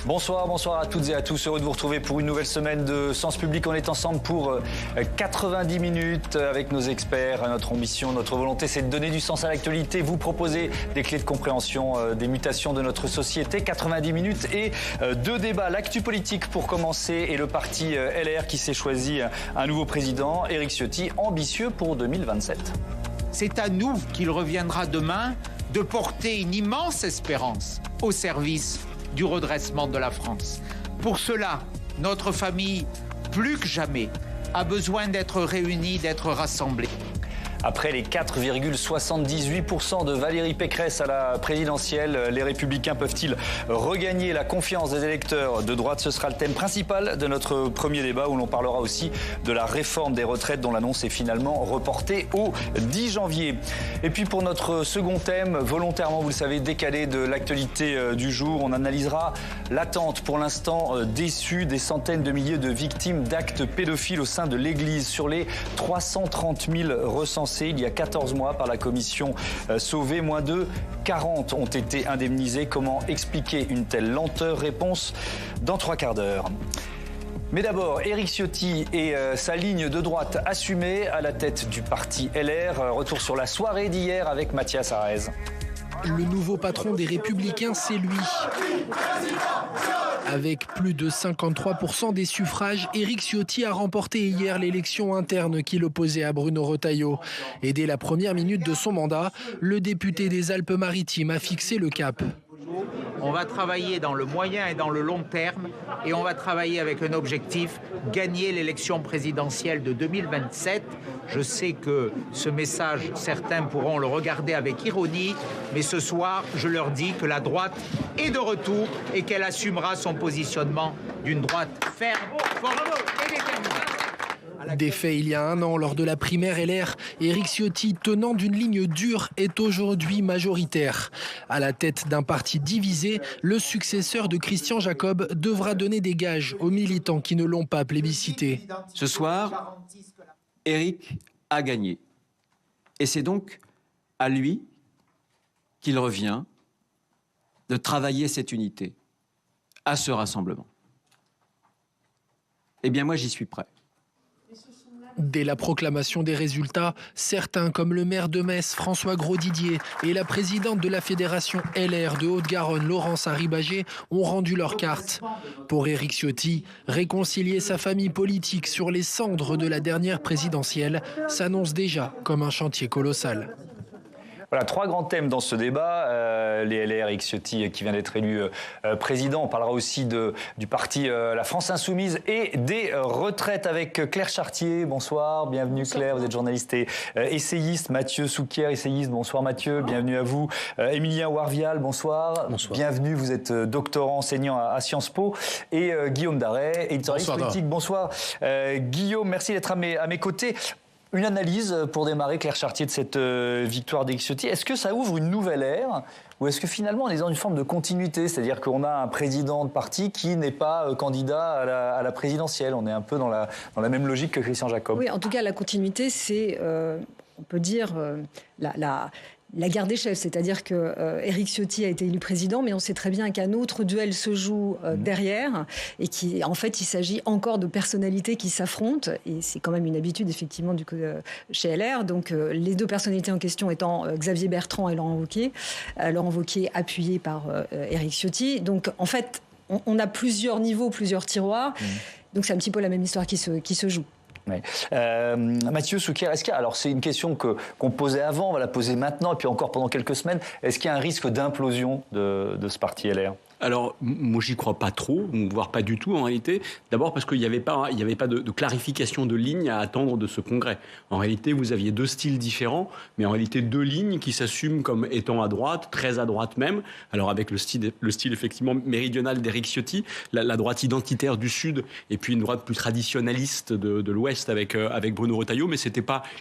Bonsoir, bonsoir à toutes et à tous. Heureux de vous retrouver pour une nouvelle semaine de Sens Public. On est ensemble pour 90 minutes avec nos experts. Notre ambition, notre volonté, c'est de donner du sens à l'actualité, vous proposer des clés de compréhension des mutations de notre société. 90 minutes et deux débats. L'actu politique pour commencer et le parti LR qui s'est choisi un nouveau président, Éric Ciotti, ambitieux pour 2027. C'est à nous qu'il reviendra demain de porter une immense espérance au service du redressement de la France. Pour cela, notre famille, plus que jamais, a besoin d'être réunie, d'être rassemblée. Après les 4,78% de Valérie Pécresse à la présidentielle, les Républicains peuvent-ils regagner la confiance des électeurs de droite? Ce sera le thème principal de notre premier débat où l'on parlera aussi de la réforme des retraites dont l'annonce est finalement reportée au 10 janvier. Et puis pour notre second thème, volontairement, vous le savez, décalé de l'actualité du jour, on analysera l'attente pour l'instant déçue des centaines de milliers de victimes d'actes pédophiles au sein de l'Église sur les 330 000 recensés il y a 14 mois par la commission Sauvé. Moins de 40 ont été indemnisés. Comment expliquer une telle lenteur? Réponse dans 3 quarts d'heure. Mais d'abord, Éric Ciotti et sa ligne de droite assumée à la tête du parti LR. Retour sur la soirée d'hier avec Mathias Arez. Le nouveau patron des Républicains, c'est lui. Avec plus de 53% des suffrages, Éric Ciotti a remporté hier l'élection interne qui l'opposait à Bruno Retailleau. Et dès la première minute de son mandat, le député des Alpes-Maritimes a fixé le cap. On va travailler dans le moyen et dans le long terme et on va travailler avec un objectif, gagner l'élection présidentielle de 2027. Je sais que ce message, certains pourront le regarder avec ironie, mais ce soir, je leur dis que la droite est de retour et qu'elle assumera son positionnement d'une droite ferme, forte et déterminée. Défait il y a un an lors de la primaire LR, Éric Ciotti, tenant d'une ligne dure, est aujourd'hui majoritaire. À la tête d'un parti divisé, le successeur de Christian Jacob devra donner des gages aux militants qui ne l'ont pas plébiscité. Ce soir, Éric a gagné. Et c'est donc à lui qu'il revient de travailler cette unité, à ce rassemblement. Eh bien, moi, j'y suis prêt. Dès la proclamation des résultats, certains comme le maire de Metz, François Grosdidier, et la présidente de la fédération LR de Haute-Garonne, Laurence Harribagé, ont rendu leur carte. Pour Éric Ciotti, réconcilier sa famille politique sur les cendres de la dernière présidentielle s'annonce déjà comme un chantier colossal. Voilà, 3 grands thèmes dans ce débat. Les LR, Éric Ciotti qui vient d'être élu président. On parlera aussi du parti La France Insoumise et des retraites avec Claire Chartier. Bonsoir, bienvenue Claire, vous êtes journaliste et essayiste. Mathieu Souquier, essayiste. Bonsoir Mathieu, bienvenue à vous. Emilien Warvial, bonsoir. Bonsoir. Bienvenue, vous êtes doctorant enseignant à Sciences Po. Et Guillaume Darey, éditorialiste politique. Bonsoir Guillaume, merci d'être à mes côtés. Une analyse pour démarrer, Claire Chartier, de cette victoire d'Éric Ciotti. Est-ce que ça ouvre une nouvelle ère ou est-ce que finalement on est dans une forme de continuité? C'est-à-dire qu'on a un président de parti qui n'est pas candidat à la présidentielle. On est un peu dans la même logique que Christian Jacob. Oui, en tout cas, la continuité, c'est, on peut dire, la guerre des chefs, c'est-à-dire que Éric Ciotti a été élu président, mais on sait très bien qu'un autre duel se joue derrière, et en fait, il s'agit encore de personnalités qui s'affrontent, et c'est quand même une habitude effectivement chez LR. Donc les deux personnalités en question étant Xavier Bertrand et Laurent Wauquiez, appuyé par Éric Ciotti. Donc en fait, on a plusieurs niveaux, plusieurs tiroirs. Donc c'est un petit peu la même histoire qui se joue. Oui. Mathieu Souquier, alors c'est une question qu'on posait avant, on va la poser maintenant et puis encore pendant quelques semaines. Est-ce qu'il y a un risque d'implosion de ce parti LR? Alors, moi, j'y crois pas trop, voire pas du tout en réalité. D'abord parce qu'il n'y avait pas de clarification de ligne à attendre de ce congrès. En réalité, vous aviez 2 styles différents, mais en réalité 2 lignes qui s'assument comme étant à droite, très à droite même. Alors avec le style effectivement méridional d'Éric Ciotti, la droite identitaire du Sud, et puis une droite plus traditionnaliste de l'Ouest avec Bruno Retailleau, mais il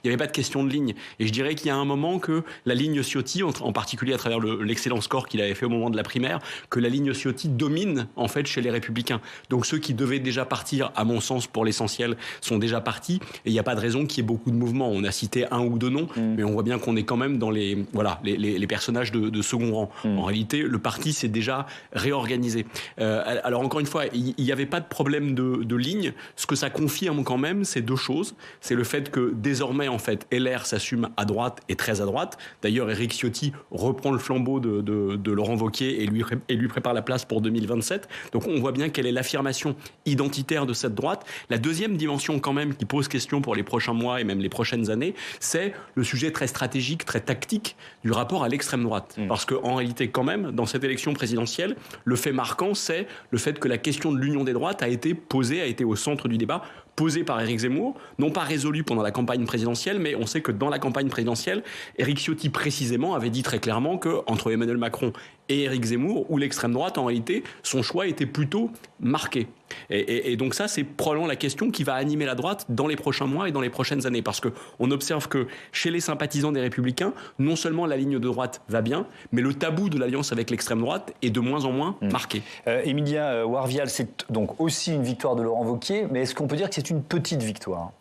n'y avait pas de question de ligne. Et je dirais qu'il y a un moment que la ligne Ciotti, en particulier à travers l'excellent score qu'il avait fait au moment de la primaire, que la ligne Ciotti domine en fait chez les Républicains. Donc ceux qui devaient déjà partir, à mon sens, pour l'essentiel, sont déjà partis. Et il n'y a pas de raison qu'il y ait beaucoup de mouvements. On a cité un ou deux noms, mais on voit bien qu'on est quand même dans les personnages de second rang. En réalité, le parti s'est déjà réorganisé. Alors encore une fois, il n'y avait pas de problème de ligne. Ce que ça confirme quand même, c'est deux choses. C'est le fait que désormais, en fait, LR s'assume à droite et très à droite. D'ailleurs, Éric Ciotti reprend le flambeau de Laurent Wauquiez et lui prépare la place pour 2027. Donc on voit bien quelle est l'affirmation identitaire de cette droite. La deuxième dimension quand même qui pose question pour les prochains mois et même les prochaines années, c'est le sujet très stratégique, très tactique du rapport à l'extrême droite. Parce qu'en réalité, quand même, dans cette élection présidentielle, le fait marquant, c'est le fait que la question de l'union des droites a été posée, a été au centre du débat, posée par Éric Zemmour, non pas résolue pendant la campagne présidentielle, mais on sait que dans la campagne présidentielle, Éric Ciotti précisément avait dit très clairement qu'entre Emmanuel Macron et Éric Zemmour, ou l'extrême droite, en réalité, son choix était plutôt marqué. Et donc ça, c'est probablement la question qui va animer la droite dans les prochains mois et dans les prochaines années. Parce qu'on observe que chez les sympathisants des Républicains, non seulement la ligne de droite va bien, mais le tabou de l'alliance avec l'extrême droite est de moins en moins marqué. Emilien Warvial, c'est donc aussi une victoire de Laurent Wauquiez, mais est-ce qu'on peut dire que c'est une petite victoire ?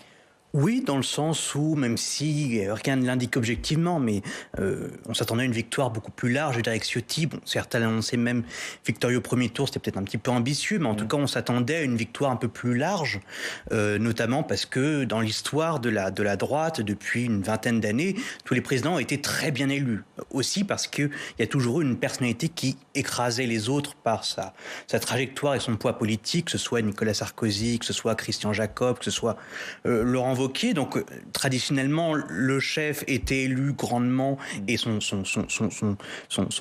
Oui, dans le sens où, même si rien ne l'indique objectivement, mais on s'attendait à une victoire beaucoup plus large d'Éric Ciotti. Bon, certains l'annonçaient même victorieux au premier tour, c'était peut-être un petit peu ambitieux, mais en tout cas, on s'attendait à une victoire un peu plus large, notamment parce que dans l'histoire de la droite, depuis une vingtaine d'années, tous les présidents ont été très bien élus. Aussi parce qu'il y a toujours eu une personnalité qui écrasait les autres par sa trajectoire et son poids politique, que ce soit Nicolas Sarkozy, que ce soit Christian Jacob, que ce soit Laurent Wauquiez. Donc traditionnellement, le chef était élu grandement et son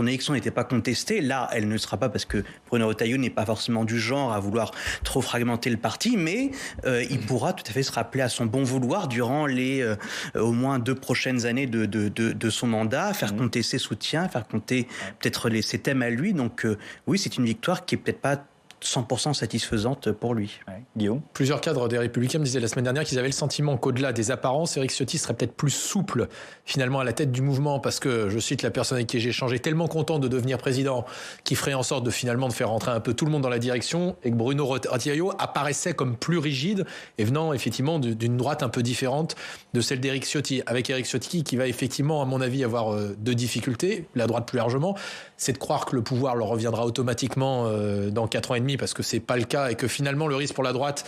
élection n'était pas contestée. Là, elle ne sera pas parce que Bruno Retailleau n'est pas forcément du genre à vouloir trop fragmenter le parti, mais il pourra tout à fait se rappeler à son bon vouloir durant les au moins 2 prochaines années de son mandat, faire compter ses soutiens, faire compter peut-être ses thèmes à lui. Donc oui, c'est une victoire qui est peut-être pas 100% satisfaisante pour lui. Ouais. Guillaume ? Plusieurs cadres des Républicains me disaient la semaine dernière qu'ils avaient le sentiment qu'au-delà des apparences, Éric Ciotti serait peut-être plus souple finalement à la tête du mouvement parce que, je cite la personne avec qui j'ai échangé, tellement content de devenir président qu'il ferait en sorte de finalement de faire rentrer un peu tout le monde dans la direction et que Bruno Retailleau apparaissait comme plus rigide et venant effectivement d'une droite un peu différente de celle d'Éric Ciotti. Avec Éric Ciotti qui va effectivement, à mon avis, avoir 2 difficultés, la droite plus largement, c'est de croire que le pouvoir leur reviendra automatiquement dans 4 ans et demi parce que c'est pas le cas et que finalement le risque pour la droite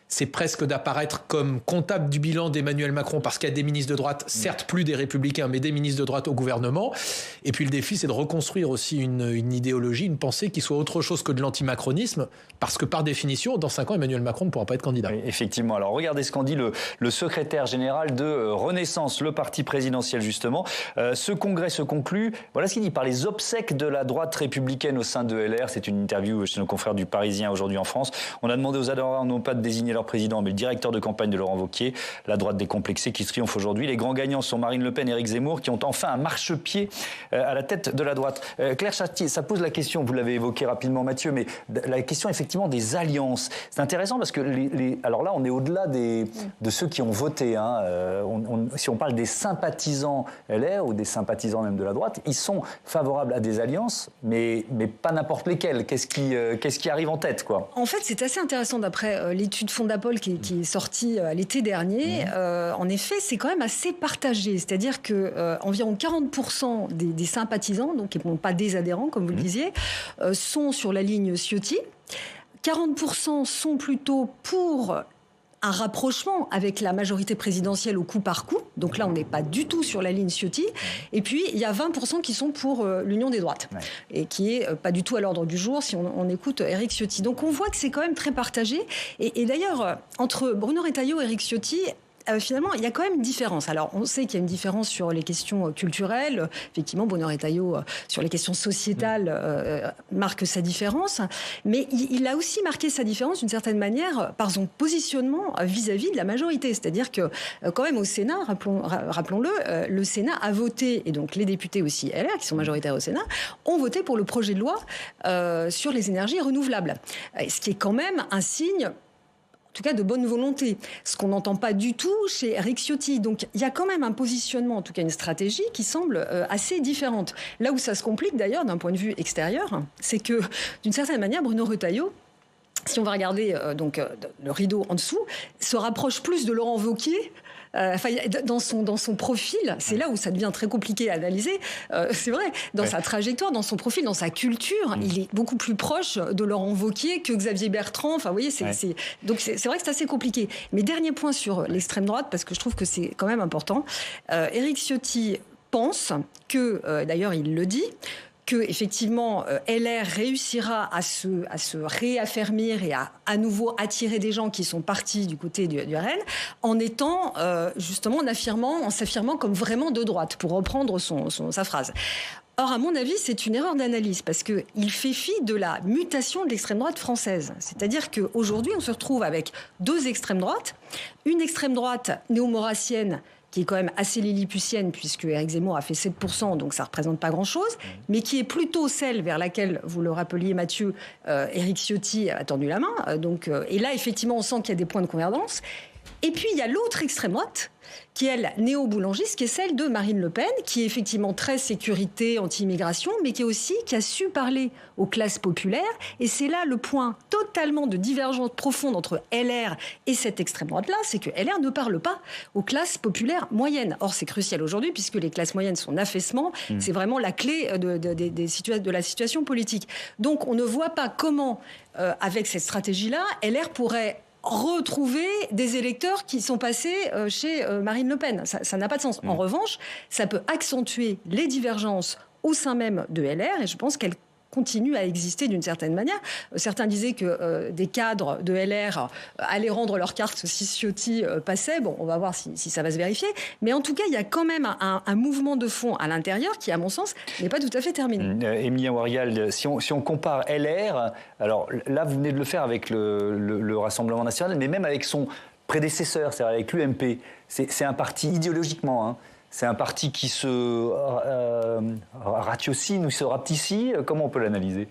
c'est presque d'apparaître comme comptable du bilan d'Emmanuel Macron parce qu'il y a des ministres de droite, certes plus des Républicains, mais des ministres de droite au gouvernement. Et puis le défi, c'est de reconstruire aussi une idéologie, une pensée qui soit autre chose que de l'antimacronisme, parce que par définition, dans 5 ans, Emmanuel Macron ne pourra pas être candidat. Oui, effectivement. Alors regardez ce qu'en dit le secrétaire général de Renaissance, le parti présidentiel justement. Ce congrès se conclut, voilà ce qu'il dit, par les obsèques de la droite républicaine au sein de LR. C'est une interview chez nos confrères du Parisien aujourd'hui en France. On a demandé aux adhérents non pas de désigner leur président, mais le directeur de campagne de Laurent Wauquiez, la droite décomplexée qui triomphe aujourd'hui. Les grands gagnants sont Marine Le Pen et Éric Zemmour qui ont enfin un marchepied à la tête de la droite. Claire Châtier, ça pose la question, vous l'avez évoqué rapidement Mathieu, mais la question effectivement des alliances. C'est intéressant parce que alors là on est au-delà de ceux qui ont voté. Hein. Si on parle des sympathisants LR ou des sympathisants même de la droite, ils sont favorables à des alliances, mais pas n'importe lesquelles. Qu'est-ce qui arrive en tête, quoi ? En fait, c'est assez intéressant d'après l'étude Fondapol qui est sortie l'été dernier. En effet, c'est quand même assez partagé. C'est-à-dire que environ 40% des sympathisants, donc qui ne sont pas des adhérents, comme vous le disiez, sont sur la ligne Ciotti. 40% sont plutôt pour un rapprochement avec la majorité présidentielle au coup par coup. Donc là, on n'est pas du tout sur la ligne Ciotti. Et puis, il y a 20% qui sont pour l'union des droites. Ouais. Et qui est pas du tout à l'ordre du jour si on écoute Éric Ciotti. Donc on voit que c'est quand même très partagé. Et d'ailleurs, entre Bruno Retailleau et Éric Ciotti, finalement, il y a quand même une différence. Alors, on sait qu'il y a une différence sur les questions culturelles. Effectivement, Bruno Retailleau, sur les questions sociétales, marque sa différence. Mais il a aussi marqué sa différence, d'une certaine manière, par son positionnement vis-à-vis de la majorité. C'est-à-dire que, quand même, au Sénat, rappelons-le, le Sénat a voté, et donc les députés aussi LR, qui sont majoritaires au Sénat, ont voté pour le projet de loi sur les énergies renouvelables. Ce qui est quand même un signe tout cas de bonne volonté. Ce qu'on n'entend pas du tout chez Éric Ciotti. Donc il y a quand même un positionnement, en tout cas une stratégie qui semble assez différente. Là où ça se complique d'ailleurs d'un point de vue extérieur, c'est que d'une certaine manière, Bruno Retailleau, si on va regarder le rideau en dessous, se rapproche plus de Laurent Wauquiez. Dans son profil, c'est là où ça devient très compliqué à analyser. C'est vrai, dans sa trajectoire, dans son profil, dans sa culture, il est beaucoup plus proche de Laurent Wauquiez que Xavier Bertrand. Enfin, vous voyez, donc c'est vrai que c'est assez compliqué. Mais dernier point sur l'extrême droite, parce que je trouve que c'est quand même important. Éric Ciotti pense que, d'ailleurs, il le dit, que effectivement LR réussira à se réaffermir et à nouveau attirer des gens qui sont partis du côté du RN en étant justement en s'affirmant comme vraiment de droite, pour reprendre sa phrase. Or, à mon avis, c'est une erreur d'analyse parce qu'il fait fi de la mutation de l'extrême droite française. C'est-à-dire qu'aujourd'hui, on se retrouve avec deux extrêmes droites. Une extrême droite néo-maurassienne qui est quand même assez lilliputienne, puisque Éric Zemmour a fait 7%, donc ça ne représente pas grand-chose, mais qui est plutôt celle vers laquelle, vous le rappeliez Mathieu, Éric Ciotti a tendu la main. Et là, effectivement, on sent qu'il y a des points de convergence. Et puis, il y a l'autre extrême droite, qui est, elle, néo-boulangiste, qui est celle de Marine Le Pen, qui est effectivement très sécurité, anti-immigration, mais qui a su parler aux classes populaires. Et c'est là le point totalement de divergence profonde entre LR et cette extrême droite-là, c'est que LR ne parle pas aux classes populaires moyennes. Or, c'est crucial aujourd'hui, puisque les classes moyennes sont en affaissement. C'est vraiment la clé de la situation politique. Donc, on ne voit pas comment, avec cette stratégie-là, LR pourrait retrouver des électeurs qui sont passés chez Marine Le Pen. Ça n'a pas de sens. En revanche, ça peut accentuer les divergences au sein même de LR, et je pense qu'elle continue à exister d'une certaine manière. Certains disaient que des cadres de LR allaient rendre leur carte si Ciotti passait. Bon, on va voir si ça va se vérifier. Mais en tout cas, il y a quand même un mouvement de fond à l'intérieur qui, à mon sens, n'est pas tout à fait terminé. Emilien Warrial, si on compare LR, alors là, vous venez de le faire avec le Rassemblement national, mais même avec son prédécesseur, c'est-à-dire avec l'UMP. C'est un parti idéologiquement, hein. C'est un parti qui se ratiocine ou se rapetissit. Comment on peut l'analyser ?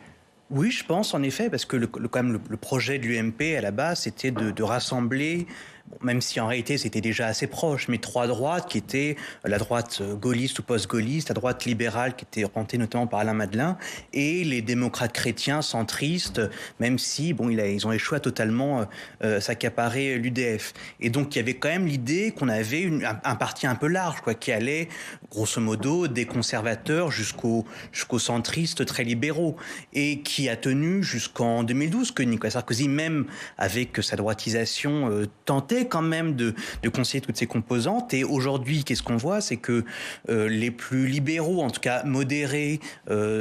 Oui, je pense en effet, parce que quand même le projet de l'UMP à la base, c'était de rassembler, même si en réalité c'était déjà assez proche, mais trois droites qui étaient la droite gaulliste ou post-gaulliste, la droite libérale qui était représentée notamment par Alain Madelin, et les démocrates chrétiens centristes, même si ils ont échoué à totalement s'accaparer l'UDF. Et donc il y avait quand même l'idée qu'on avait un parti un peu large, qui allait grosso modo des conservateurs jusqu'aux centristes très libéraux, et qui a tenu jusqu'en 2012, que Nicolas Sarkozy, même avec sa droitisation, tentait quand même de concilier toutes ces composantes. Et aujourd'hui, qu'est-ce qu'on voit ? C'est que les plus libéraux, en tout cas modérés,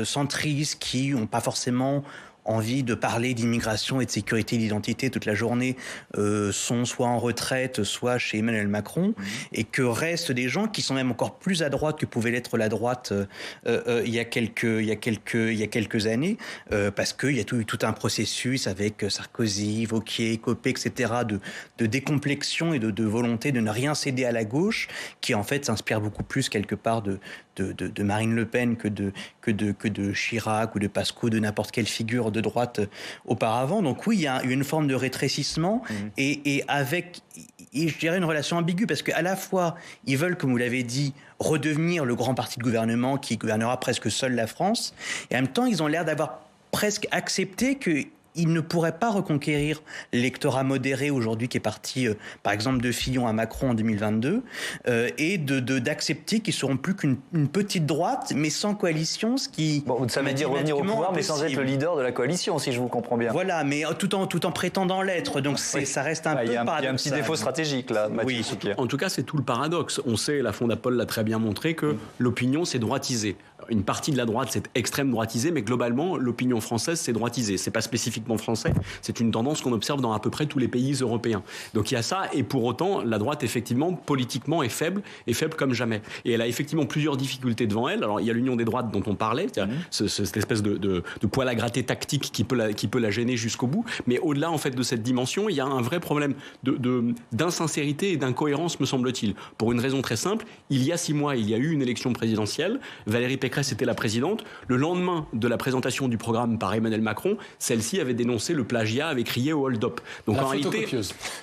centristes, qui n'ont pas forcément envie de parler d'immigration et de sécurité d'identité toute la journée, sont soit en retraite, soit chez Emmanuel Macron, et que restent des gens qui sont même encore plus à droite que pouvait l'être la droite il y a quelques années, parce qu'il y a tout un processus avec Sarkozy, Wauquiez, Copé, etc., de décomplexion et de volonté de ne rien céder à la gauche, qui en fait s'inspire beaucoup plus quelque part de Marine Le Pen que de Chirac ou de Pasqua, de n'importe quelle figure de droite auparavant. Donc oui, il y a une forme de rétrécissement et je dirais une relation ambiguë, parce qu'à la fois, ils veulent, comme vous l'avez dit, redevenir le grand parti de gouvernement qui gouvernera presque seul la France, et en même temps, ils ont l'air d'avoir presque accepté que il ne pourrait pas reconquérir l'électorat modéré aujourd'hui qui est parti, par exemple, de Fillon à Macron en 2022, et d'accepter qu'ils ne seront plus qu'une petite droite, mais sans coalition, ce qui... Bon, ça veut dire revenir au pouvoir, mais sans être le leader de la coalition, si je vous comprends bien. Voilà, mais tout en prétendant l'être, donc ça reste un peu paradoxal. Il y a un petit défaut stratégique, là, Mathieu Souquier. En tout cas, c'est tout le paradoxe. On sait, la Fondapol l'a très bien montré, que l'opinion s'est droitisée. Une partie de la droite s'est extrême droitisée, mais globalement, l'opinion française s'est droitisée. C'est pas spécifiquement français, c'est une tendance qu'on observe dans à peu près tous les pays européens. Donc il y a ça, et pour autant, la droite, effectivement, politiquement, est faible comme jamais. Et elle a effectivement plusieurs difficultés devant elle. Alors il y a l'union des droites dont on parlait, cette espèce de poil à gratter tactique qui peut la gêner jusqu'au bout. Mais au-delà, en fait, de cette dimension, il y a un vrai problème d'insincérité et d'incohérence, me semble-t-il. Pour une raison très simple, il y a 6 mois, il y a eu une élection présidentielle. Valérie Pécresse était la présidente. Le lendemain de la présentation du programme par Emmanuel Macron, celle-ci avait avait dénoncé le plagiat, avait crié au hold-up. Donc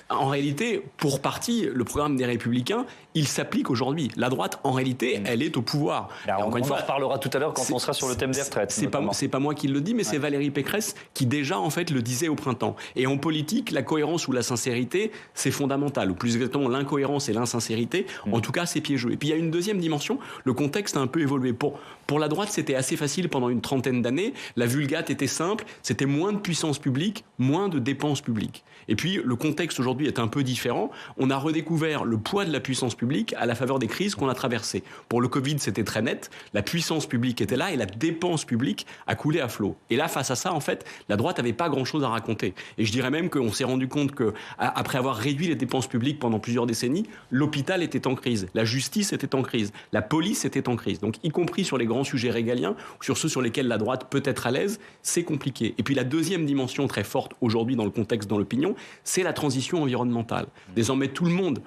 en réalité, pour partie, le programme des Républicains, il s'applique aujourd'hui. La droite, en réalité, elle est au pouvoir. Alors, on en reparlera tout à l'heure quand on sera sur le thème des retraites. C'est pas moi qui le dis, mais c'est Valérie Pécresse qui déjà en fait le disait au printemps. Et en politique, la cohérence ou la sincérité, c'est fondamental. Ou plus exactement, l'incohérence et l'insincérité, en tout cas, c'est piégeux. Et puis il y a une deuxième dimension, le contexte a un peu évolué. Pour la droite, c'était assez facile pendant une trentaine d'années. La vulgate était simple, c'était moins de puissance publique, moins de dépenses publiques. Et puis le contexte aujourd'hui est un peu différent. On a redécouvert le poids de la puissance publique à la faveur des crises qu'on a traversées. Pour le Covid, c'était très net. La puissance publique était là et la dépense publique a coulé à flot. Et là, face à ça, en fait, la droite n'avait pas grand-chose à raconter. Et je dirais même qu'on s'est rendu compte qu'après avoir réduit les dépenses publiques pendant plusieurs décennies, l'hôpital était en crise, la justice était en crise, la police était en crise. Donc, y compris sur les grands sujets régaliens, sur ceux sur lesquels la droite peut être à l'aise, c'est compliqué. Et puis la deuxième dimension très forte aujourd'hui dans le contexte, dans l'opinion, c'est la transition environnementale. Désormais, tout le monde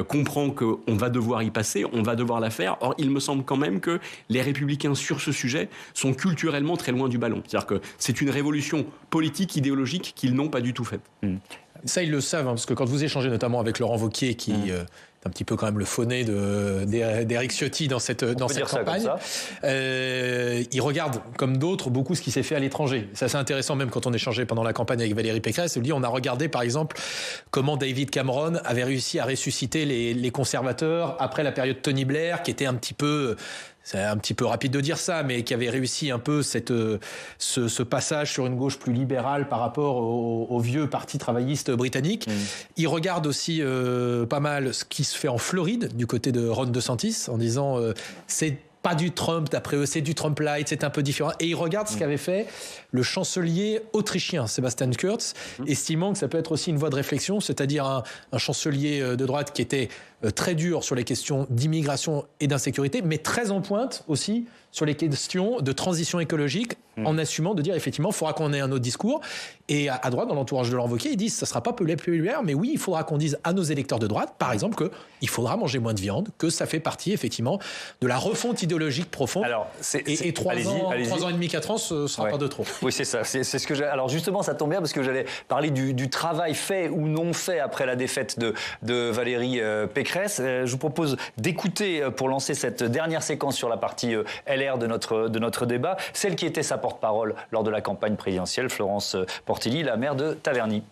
comprend qu'on va devoir y passer, on va devoir la faire. Or, il me semble quand même que les Républicains sur ce sujet sont culturellement très loin du ballon. C'est-à-dire que c'est une révolution politique, idéologique qu'ils n'ont pas du tout faite. Ça, ils le savent, parce que quand vous échangez notamment avec Laurent Wauquiez, qui est un petit peu quand même le fauné d'Éric Ciotti dans cette campagne, il regarde, comme d'autres, beaucoup ce qui s'est fait à l'étranger. C'est assez intéressant, même quand on échangeait pendant la campagne avec Valérie Pécresse, on a regardé, par exemple, comment David Cameron avait réussi à ressusciter les conservateurs après la période Tony Blair, qui était un petit peu... C'est un petit peu rapide de dire ça, mais qui avait réussi un peu ce passage sur une gauche plus libérale par rapport au vieux parti travailliste britannique. Il regarde aussi pas mal ce qui se fait en Floride, du côté de Ron DeSantis, en disant c'est pas du Trump, d'après eux, c'est du Trump light, c'est un peu différent. Et il regarde ce qu'avait fait le chancelier autrichien, Sebastian Kurz, estimant que ça peut être aussi une voie de réflexion, c'est-à-dire un chancelier de droite qui était très dur sur les questions d'immigration et d'insécurité, mais très en pointe aussi sur les questions de transition écologique, en assumant de dire effectivement, il faudra qu'on ait un autre discours. Et à droite, dans l'entourage de Laurent Wauquiez, ils disent ça ne sera pas populaire, mais oui, il faudra qu'on dise à nos électeurs de droite, par exemple, qu'il faudra manger moins de viande, que ça fait partie effectivement de la refonte idéologique profonde. Alors, et 3 ans et demi, 4 ans, ce ne sera pas de trop. Oui, c'est ça. C'est ce que j'ai. Alors justement, ça tombe bien parce que j'allais parler du travail fait ou non fait après la défaite de Valérie Pécresse. Je vous propose d'écouter, pour lancer cette dernière séquence sur la partie LR de notre débat, celle qui était sa porte-parole lors de la campagne présidentielle, Florence Portilli, la maire de Taverny.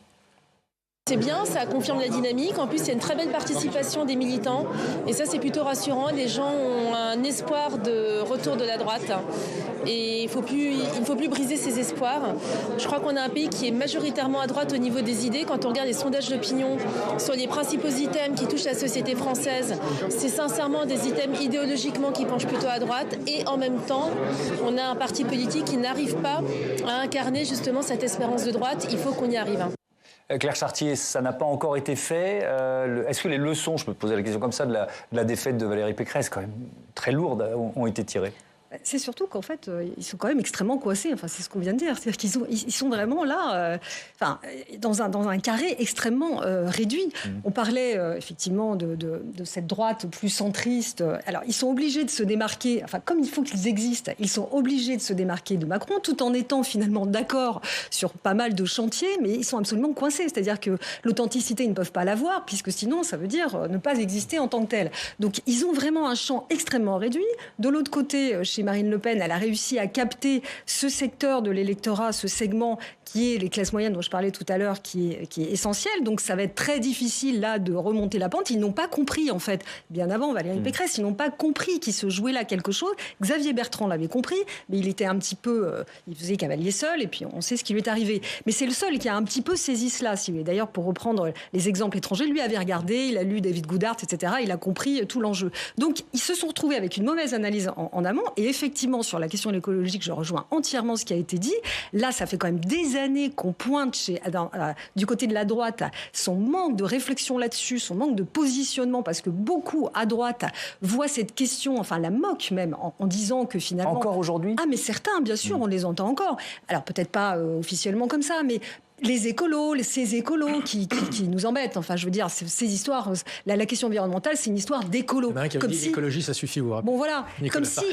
C'est bien, ça confirme la dynamique. En plus, il y a une très belle participation des militants. Et ça, c'est plutôt rassurant. Les gens ont un espoir de retour de la droite. Et il ne faut plus briser ces espoirs. Je crois qu'on a un pays qui est majoritairement à droite au niveau des idées. Quand on regarde les sondages d'opinion sur les principaux items qui touchent la société française, c'est sincèrement des items idéologiquement qui penchent plutôt à droite. Et en même temps, on a un parti politique qui n'arrive pas à incarner justement cette espérance de droite. Il faut qu'on y arrive. Claire Chartier, ça n'a pas encore été fait. Est-ce que les leçons, je peux poser la question comme ça, de la défaite de Valérie Pécresse, quand même très lourdes, ont été tirées ? C'est surtout qu'en fait, ils sont quand même extrêmement coincés. Enfin, c'est ce qu'on vient de dire. C'est-à-dire qu'ils sont vraiment là, dans un carré extrêmement réduit. On parlait effectivement de cette droite plus centriste. Alors, ils sont obligés de se démarquer. Enfin, comme il faut qu'ils existent, ils sont obligés de se démarquer de Macron, tout en étant finalement d'accord sur pas mal de chantiers, mais ils sont absolument coincés. C'est-à-dire que l'authenticité, ils ne peuvent pas l'avoir, puisque sinon, ça veut dire ne pas exister en tant que tel. Donc, ils ont vraiment un champ extrêmement réduit. De l'autre côté, chez Marine Le Pen, elle a réussi à capter ce secteur de l'électorat, ce segment qui est les classes moyennes dont je parlais tout à l'heure, qui est essentiel. Donc ça va être très difficile là de remonter la pente. Ils n'ont pas compris, en fait, bien avant Valérie Pécresse, ils n'ont pas compris qu'il se jouait là quelque chose. Xavier Bertrand l'avait compris, mais il était un petit peu... il faisait cavalier seul, et puis on sait ce qui lui est arrivé. Mais c'est le seul qui a un petit peu saisi cela, si vous voulez. D'ailleurs, pour reprendre les exemples étrangers, lui avait regardé, il a lu David Goodhart, etc. Il a compris tout l'enjeu. Donc ils se sont retrouvés avec une mauvaise analyse en amont, et effectivement, sur la question écologique, je rejoins entièrement ce qui a été dit. Là, ça fait quand même des années qu'on pointe du côté de la droite son manque de réflexion là-dessus, son manque de positionnement, parce que beaucoup à droite voient cette question, enfin la moquent même, en disant que finalement... Encore aujourd'hui ? Ah, mais certains, bien sûr, on les entend encore. Alors peut-être pas officiellement comme ça, mais... Les écolos, ces écolos qui nous embêtent. Enfin, je veux dire, ces histoires, la question environnementale, c'est une histoire d'écolos. Comme si l'écologie, ça suffit, vous rappelez. Bon, voilà. Comme si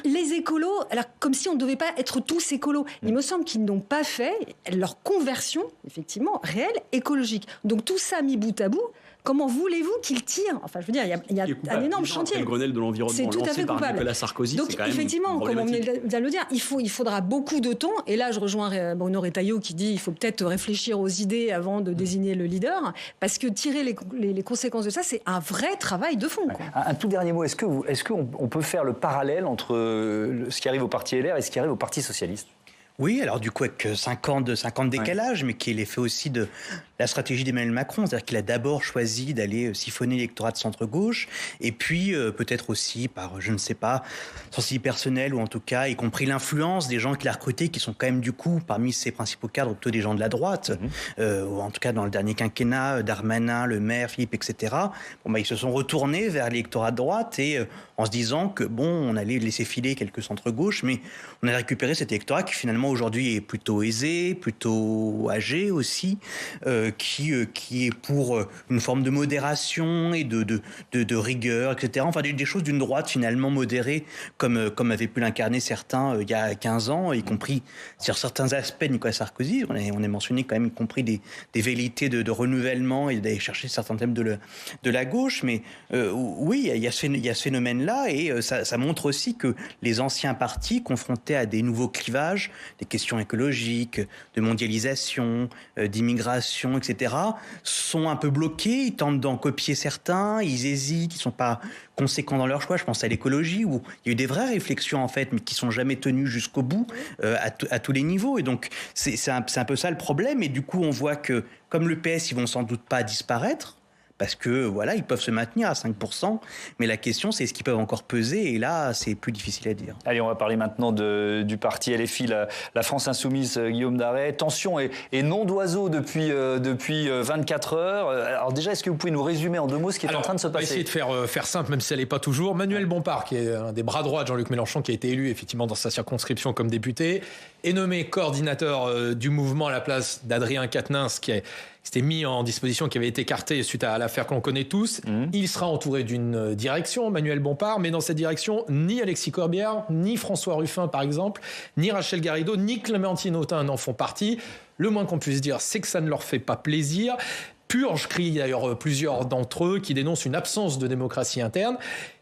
les écolos, alors, comme si on ne devait pas être tous écolos. Il me semble qu'ils n'ont pas fait leur conversion, effectivement, réelle, écologique. Donc, tout ça mis bout à bout, comment voulez-vous qu'ils tirent? Enfin, je veux dire, il y a un énorme chantier. Le Grenelle de l'environnement lancé par Nicolas Sarkozy, donc, c'est quand même effectivement, comme on vient de le dire, il faudra beaucoup de temps. Et là, je rejoins Bruno Retailleau qui dit qu'il faut peut-être réfléchir aux idées avant de désigner le leader, parce que tirer les conséquences de ça, c'est un vrai travail de fond. Quoi. Un tout dernier mot, est-ce qu'on peut faire le parallèle entre ce qui arrive au Parti LR et ce qui arrive au Parti Socialiste? Oui, alors du coup avec 5 ans de décalage, mais qui est l'effet aussi de la stratégie d'Emmanuel Macron, c'est-à-dire qu'il a d'abord choisi d'aller siphonner l'électorat de centre-gauche, et puis peut-être aussi par, je ne sais pas, sensibilité personnelle, ou en tout cas, y compris l'influence des gens qu'il a recrutés, qui sont quand même du coup, parmi ses principaux cadres, plutôt des gens de la droite, ou en tout cas dans le dernier quinquennat, Darmanin, Le Maire, Philippe, etc. Bon, ils se sont retournés vers l'électorat de droite, et en se disant que bon, on allait laisser filer quelques centres-gauche, mais on a récupéré cet électorat qui finalement aujourd'hui est plutôt aisé, plutôt âgé aussi, qui est pour une forme de modération et de rigueur, etc. Enfin, des choses d'une droite finalement modérée, comme avaient pu l'incarner certains il y a 15 ans, y compris sur certains aspects de Nicolas Sarkozy. On a mentionné quand même, y compris des velléités de renouvellement et d'aller chercher certains thèmes de la gauche. Mais oui, il y a ce phénomène-là, et ça montre aussi que les anciens partis, confrontés à des nouveaux clivages, des questions écologiques, de mondialisation, d'immigration, etc., sont un peu bloqués. Ils tentent d'en copier certains, ils hésitent, ils ne sont pas conséquents dans leur choix. Je pense à l'écologie, où il y a eu des vraies réflexions, en fait, mais qui ne sont jamais tenues jusqu'au bout, à tous les niveaux. Et donc, c'est un peu ça le problème. Et du coup, on voit que, comme le PS, ils ne vont sans doute pas disparaître, parce que voilà, ils peuvent se maintenir à 5%, mais la question c'est est-ce qu'ils peuvent encore peser, et là c'est plus difficile à dire. Allez, on va parler maintenant du parti LFI, la France Insoumise, Guillaume Darey. Tension et nom d'oiseau depuis 24 heures. Alors déjà, est-ce que vous pouvez nous résumer en 2 mots ce qui est en train de se passer? On va essayer de faire simple, même si ça n'est pas toujours. Manuel Bompard, qui est un des bras droits de Jean-Luc Mélenchon, qui a été élu effectivement dans sa circonscription comme député, est nommé coordinateur du mouvement à la place d'Adrien Quatennens, qui s'était mis en disposition, qui avait été écarté suite à l'affaire qu'on connaît tous. Il sera entouré d'une direction, Manuel Bompard, mais dans cette direction, ni Alexis Corbière, ni François Ruffin, par exemple, ni Rachel Garrido, ni Clémentine Autain n'en font partie. Le moins qu'on puisse dire, c'est que ça ne leur fait pas plaisir. Purge crie d'ailleurs plusieurs d'entre eux qui dénoncent une absence de démocratie interne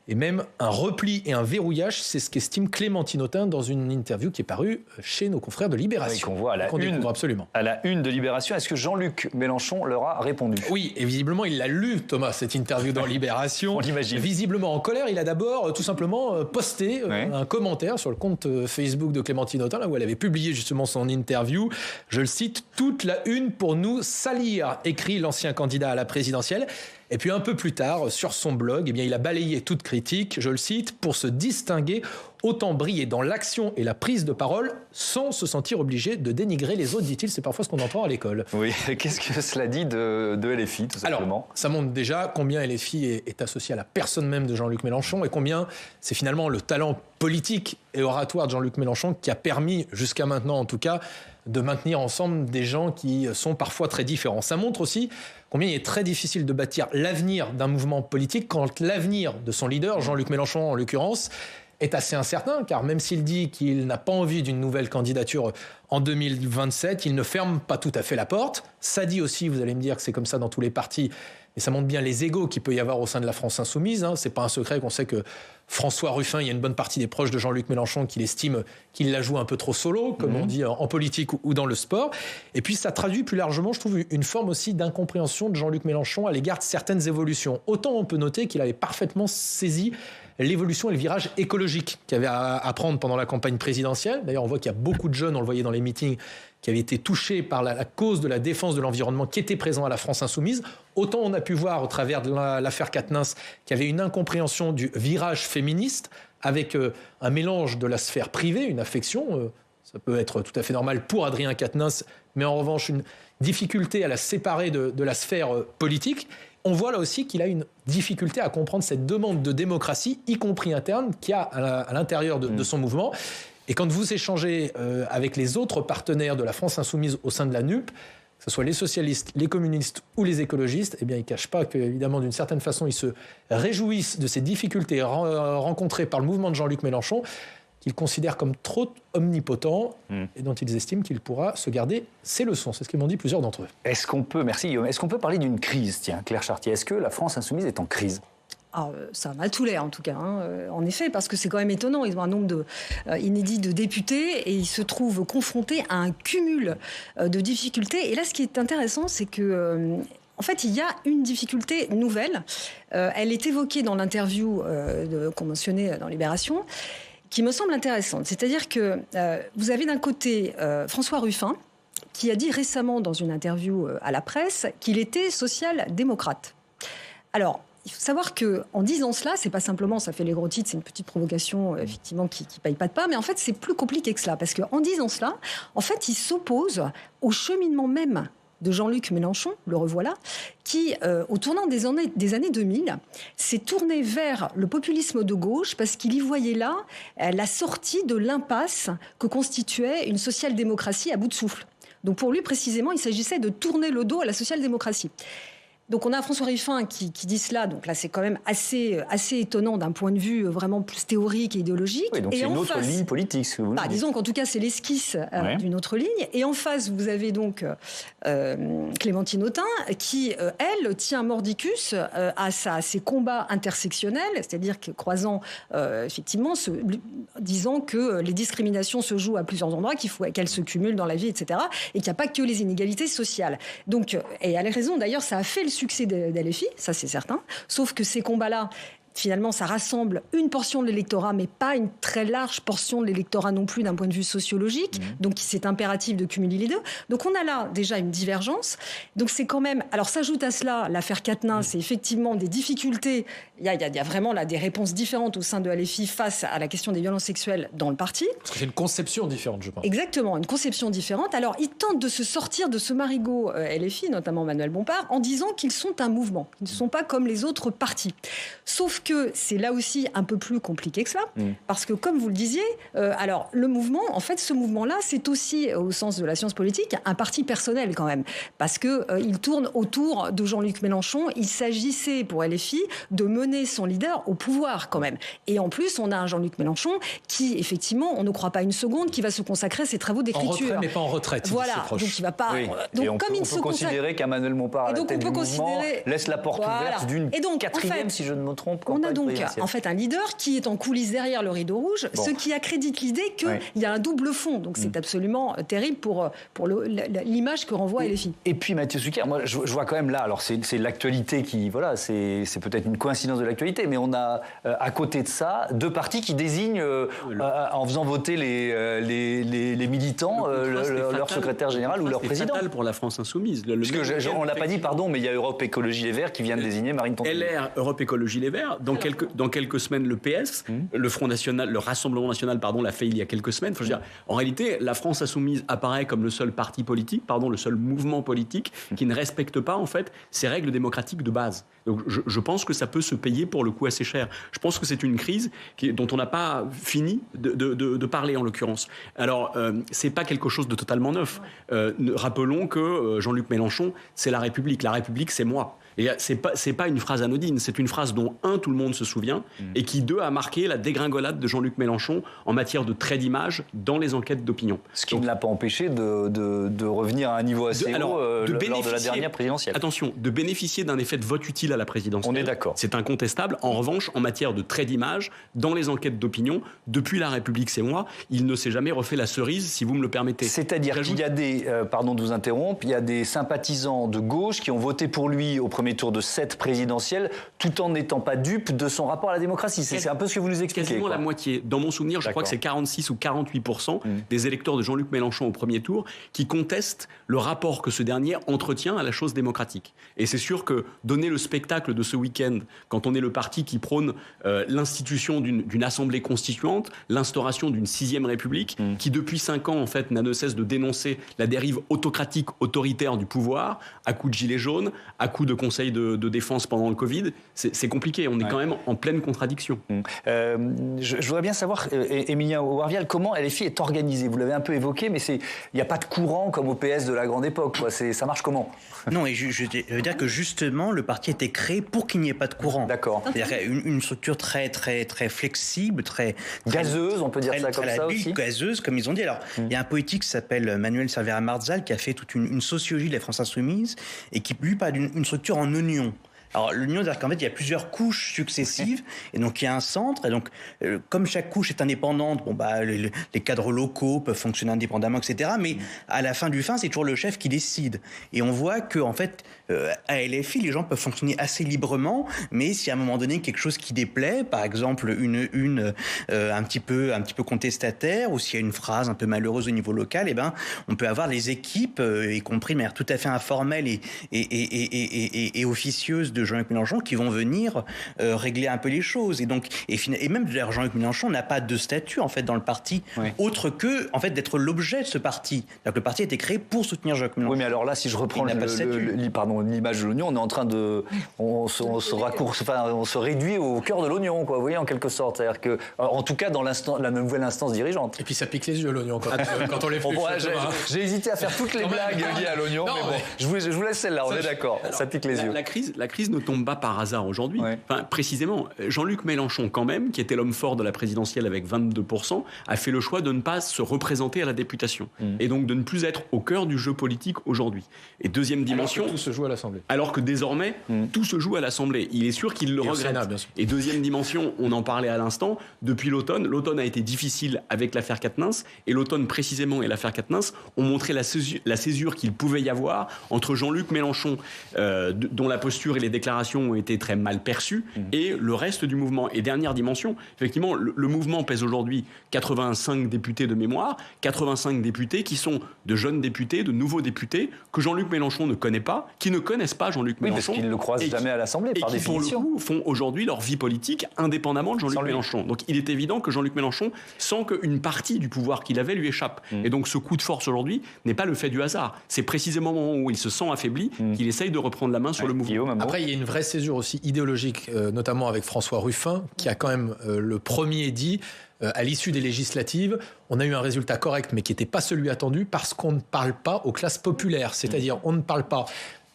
et même un repli et un verrouillage. C'est ce qu'estime Clémentine Autain dans une interview qui est parue chez nos confrères de Libération. Oui, qu'on voit à la une de Libération. Est-ce que Jean-Luc Mélenchon leur a répondu? Oui, et visiblement il l'a lu, Thomas, cette interview dans Libération. On l'imagine. Visiblement en colère, il a d'abord tout simplement posté un commentaire sur le compte Facebook de Clémentine Autain, là où elle avait publié justement son interview. Je le cite: « Toute la une pour nous salir », écrit l'ancien candidat à la présidentielle. Et puis un peu plus tard, sur son blog, eh bien, il a balayé toute critique, je le cite, pour se distinguer, autant briller dans l'action et la prise de parole sans se sentir obligé de dénigrer les autres, dit-il. C'est parfois ce qu'on entend à l'école. Oui, qu'est-ce que cela dit de LFI, tout simplement? Alors, ça montre déjà combien LFI est associé à la personne même de Jean-Luc Mélenchon, et combien c'est finalement le talent politique et oratoire de Jean-Luc Mélenchon qui a permis, jusqu'à maintenant en tout cas, de maintenir ensemble des gens qui sont parfois très différents. Ça montre aussi combien il est très difficile de bâtir l'avenir d'un mouvement politique quand l'avenir de son leader, Jean-Luc Mélenchon en l'occurrence, est assez incertain, car même s'il dit qu'il n'a pas envie d'une nouvelle candidature en 2027, il ne ferme pas tout à fait la porte. Ça dit aussi, vous allez me dire que c'est comme ça dans tous les partis, mais ça montre bien les égos qu'il peut y avoir au sein de la France Insoumise. C'est pas un secret qu'on sait que François Ruffin, il y a une bonne partie des proches de Jean-Luc Mélenchon qui l'estiment qu'il la joue un peu trop solo, comme on dit en politique ou dans le sport. Et puis ça traduit plus largement, je trouve, une forme aussi d'incompréhension de Jean-Luc Mélenchon à l'égard de certaines évolutions. Autant on peut noter qu'il avait parfaitement saisi l'évolution et le virage écologique qu'il y avait à prendre pendant la campagne présidentielle. D'ailleurs, on voit qu'il y a beaucoup de jeunes, on le voyait dans les meetings, qui avaient été touchés par la cause de la défense de l'environnement qui était présent à la France Insoumise. Autant on a pu voir au travers de l'affaire Quatennens qu'il y avait une incompréhension du virage féministe avec un mélange de la sphère privée, une affection, ça peut être tout à fait normal pour Adrien Quatennens, mais en revanche une difficulté à la séparer de la sphère politique. On voit là aussi qu'il a une difficulté à comprendre cette demande de démocratie, y compris interne, qu'il y a à l'intérieur de son mouvement. Et quand vous échangez avec les autres partenaires de la France Insoumise au sein de la NUP, que ce soit les socialistes, les communistes ou les écologistes, eh bien, ils ne cachent pas qu'évidemment, d'une certaine façon, ils se réjouissent de ces difficultés rencontrées par le mouvement de Jean-Luc Mélenchon, qu'ils considèrent comme trop omnipotents et dont ils estiment qu'il pourra se garder ses leçons. C'est ce qu'ils m'ont dit plusieurs d'entre eux. Est-ce qu'on peut, merci Guillaume, est-ce qu'on peut parler d'une crise, tiens, Claire Chartier? Est-ce que la France insoumise est en crise? Ça en a tout l'air, en tout cas, en effet, parce que c'est quand même étonnant. Ils ont un nombre inédit de députés et ils se trouvent confrontés à un cumul de difficultés. Et là, ce qui est intéressant, c'est que... En fait, il y a une difficulté nouvelle. Elle est évoquée dans l'interview qu'on mentionnait dans Libération, qui me semble intéressante. C'est-à-dire que vous avez d'un côté François Ruffin, qui a dit récemment dans une interview à la presse qu'il était social-démocrate. Alors, il faut savoir qu'en disant cela, c'est pas simplement, ça fait les gros titres, c'est une petite provocation effectivement qui paye pas de pas, mais en fait c'est plus compliqué que cela, parce qu'en disant cela, en fait il s'oppose au cheminement même de Jean-Luc Mélenchon, le revoilà, qui, au tournant des années 2000, s'est tourné vers le populisme de gauche parce qu'il y voyait là la sortie de l'impasse que constituait une social-démocratie à bout de souffle. Donc pour lui, précisément, il s'agissait de tourner le dos à la social-démocratie. Donc on a François Ruffin qui dit cela, donc là c'est quand même assez étonnant d'un point de vue vraiment plus théorique et idéologique. Oui, donc c'est une autre ligne politique, ce que vous dites. Disons qu'en tout cas c'est l'esquisse d'une autre ligne. Et en face vous avez donc Clémentine Autain qui, elle, tient mordicus à ses combats intersectionnels, c'est-à-dire que croisant effectivement, disant que les discriminations se jouent à plusieurs endroits, qu'elles se cumulent dans la vie, etc. Et qu'il n'y a pas que les inégalités sociales. Donc, et elle a raison d'ailleurs, ça a fait le succès d'LFI, ça c'est certain, sauf que ces combats-là, finalement, ça rassemble une portion de l'électorat, mais pas une très large portion de l'électorat non plus d'un point de vue sociologique. Donc, c'est impératif de cumuler les deux. Donc, on a là déjà une divergence. Donc, c'est quand même... Alors, s'ajoute à cela l'affaire Quatennens, c'est effectivement des difficultés. Il y a vraiment là des réponses différentes au sein de LFI face à la question des violences sexuelles dans le parti. Parce que c'est une conception différente, je pense. Exactement, une conception différente. Alors, ils tentent de se sortir de ce marigot LFI, notamment Manuel Bompard, en disant qu'ils sont un mouvement. Ils ne sont pas comme les autres partis. Sauf que c'est là aussi un peu plus compliqué que cela, parce que comme vous le disiez, alors le mouvement, en fait, ce mouvement-là, c'est aussi, au sens de la science politique, un parti personnel quand même, parce que il tourne autour de Jean-Luc Mélenchon. Il s'agissait pour LFI de mener son leader au pouvoir quand même. Et en plus, on a un Jean-Luc Mélenchon qui, effectivement, on ne croit pas une seconde, qui va se consacrer à ses travaux d'écriture. En retrait, mais pas en retraite. Voilà, donc il va pas. Oui. Donc et on comme peut considérer qu'Emmanuel Bompard à la tête du mouvement laisse la porte ouverte d'une quatrième, en fait, si je ne me trompe. On a donc en fait un leader qui est en coulisses derrière le rideau rouge, ce qui accrédite l'idée qu'il y a un double fond. Donc c'est absolument terrible pour l'image que renvoie LFI. Et puis Mathieu Zucker, moi je vois quand même là, alors c'est l'actualité qui, voilà, c'est peut-être une coïncidence de l'actualité, mais on a à côté de ça deux partis qui désignent en faisant voter les militants leur secrétaire général ou leur président. C'est fatal pour la France insoumise. Parce que on l'a pas dit, pardon, mais il y a Europe Écologie Les Verts qui vient de désigner Marine Tondelier. LR, Europe Écologie Les Verts, dans quelques semaines le PS, le Front National, le Rassemblement National, l'a fait il y a quelques semaines. Faut dire, en réalité, la France insoumise apparaît comme le seul parti politique, le seul mouvement politique qui ne respecte pas en fait ces règles démocratiques de base. Donc je pense que ça peut se payer pour le coup assez cher. Je pense que c'est une crise dont on n'a pas fini de parler en l'occurrence. Alors c'est pas quelque chose de totalement neuf. Rappelons que Jean-Luc Mélenchon, c'est la République. La République, c'est moi. Et c'est pas une phrase anodine, c'est une phrase dont, tout le monde se souvient, et qui, a marqué la dégringolade de Jean-Luc Mélenchon en matière de trait d'image dans les enquêtes d'opinion. Ce qui ne l'a pas empêché de revenir à un niveau assez haut lors de la dernière présidentielle. Attention, de bénéficier d'un effet de vote utile à la présidentielle. On est d'accord. C'est incontestable. En revanche, en matière de trait d'image, dans les enquêtes d'opinion, depuis La République, c'est moi, il ne s'est jamais refait la cerise, si vous me le permettez. C'est-à-dire qu'il y a des, pardon de vous interrompre, il y a des sympathisants de gauche qui ont voté pour lui au premier tour de cette présidentielle, tout en n'étant pas dupes de son rapport à la démocratie. C'est un peu ce que vous nous expliquez. Quasiment la moitié. Dans mon souvenir, je crois que c'est 46 ou 48% des électeurs de Jean-Luc Mélenchon au premier tour qui contestent le rapport que ce dernier entretient à la chose démocratique. Et c'est sûr que donner le spectacle de ce week-end, quand on est le parti qui prône l'institution d'une assemblée constituante, l'instauration d'une 6e République, qui depuis 5 ans en fait n'a de cesse de dénoncer la dérive autocratique, autoritaire du pouvoir, à coups de gilets jaunes, à coups de conseil de défense pendant le Covid. C'est compliqué, on est quand même en pleine contradiction. Je voudrais bien savoir, Émilien Warvial, comment LFI est organisé. Vous l'avez un peu évoqué, mais il n'y a pas de courant comme au PS de la grande époque, quoi. Ça marche comment? Non, et je veux dire que justement, le parti a été créé pour qu'il n'y ait pas de courant. D'accord. C'est-à-dire une structure très, très, très flexible, très gazeuse, on peut dire ça comme ça aussi. Gazeuse, comme ils ont dit. Alors, il y a un politique qui s'appelle Manuel Cervera Marzal qui a fait toute une sociologie de la France insoumise et qui lui parle d'une structure en oignon. Alors, l'oignon, c'est-à-dire qu'en fait, il y a plusieurs couches successives, et donc il y a un centre, et donc, comme chaque couche est indépendante, les cadres locaux peuvent fonctionner indépendamment, etc., mais à la fin du fin, c'est toujours le chef qui décide. Et on voit que, en fait, à LFI, les gens peuvent fonctionner assez librement, mais si à un moment donné, quelque chose qui déplaît, par exemple, un petit peu contestataire, ou s'il y a une phrase un peu malheureuse au niveau local, eh ben, on peut avoir les équipes, y compris de manière tout à fait informelle et officieuse de Jean-Luc Mélenchon qui vont venir régler un peu les choses. Et même d'ailleurs, Jean-Luc Mélenchon n'a pas de statut en fait dans le parti, autre que en fait d'être l'objet de ce parti. Donc le parti a été créé pour soutenir Jean-Luc Mélenchon. Oui, mais alors là, si je reprends l'image de l'oignon, on est en train de, on se réduit au cœur de l'oignon, quoi. Vous voyez, en quelque sorte. C'est-à-dire que, en tout cas, dans la nouvelle instance dirigeante. Et puis ça pique les yeux l'oignon quand on les fait. J'ai hésité à faire toutes les blagues liées à l'oignon, mais bon, je vous laisse celle-là. On est d'accord. Ça pique les yeux. La crise ne tombe pas par hasard aujourd'hui. Enfin, précisément, Jean-Luc Mélenchon, quand même, qui était l'homme fort de la présidentielle avec 22%, a fait le choix de ne pas se représenter à la députation. Et donc de ne plus être au cœur du jeu politique aujourd'hui. Et deuxième dimension... Alors que tout se joue à l'Assemblée. Alors que désormais, tout se joue à l'Assemblée. Il est sûr qu'il le regrette. Sénat, bien sûr. Et deuxième dimension, on en parlait à l'instant, depuis l'automne a été difficile avec l'affaire Quatennens, et l'automne précisément et l'affaire Quatennens ont montré la césure qu'il pouvait y avoir entre Jean-Luc Mélenchon, dont la posture et les déclarations ont été très mal perçues, et le reste du mouvement. Et dernière dimension, effectivement, le mouvement pèse aujourd'hui 85 députés de mémoire, 85 députés qui sont de jeunes députés, de nouveaux députés, que Jean-Luc Mélenchon ne connaît pas, qui ne connaissent pas Jean-Luc Mélenchon. Parce qu'ils ne le croisent jamais à l'Assemblée, par définition. Et qui, pour le coup, font aujourd'hui leur vie politique indépendamment de Jean-Luc Mélenchon. Donc il est évident que Jean-Luc Mélenchon sent qu'une partie du pouvoir qu'il avait lui échappe. Et donc ce coup de force aujourd'hui n'est pas le fait du hasard. C'est précisément au moment où il se sent affaibli qu'il essaye de reprendre la main sur le mouvement. Après, il y a une vraie césure aussi idéologique, notamment avec François Ruffin, qui a quand même le premier dit, à l'issue des législatives, on a eu un résultat correct, mais qui n'était pas celui attendu, parce qu'on ne parle pas aux classes populaires. C'est-à-dire, on ne parle pas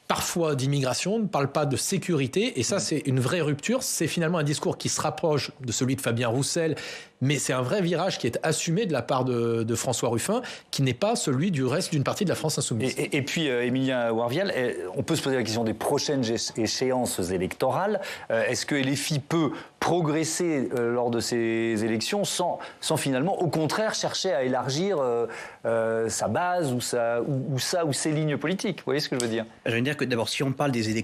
parfois d'immigration, on ne parle pas de sécurité, et ça, c'est une vraie rupture. C'est finalement un discours qui se rapproche de celui de Fabien Roussel, mais c'est un vrai virage qui est assumé de la part de François Ruffin, qui n'est pas celui du reste d'une partie de la France insoumise. Et puis, Émilien Warvial, on peut se poser la question des prochaines échéances électorales. Est-ce que LFI peut progresser lors de ces élections sans finalement, au contraire, chercher à élargir sa base ou ses lignes politiques? Vous voyez ce que je veux dire? Je veux dire que d'abord, si on parle des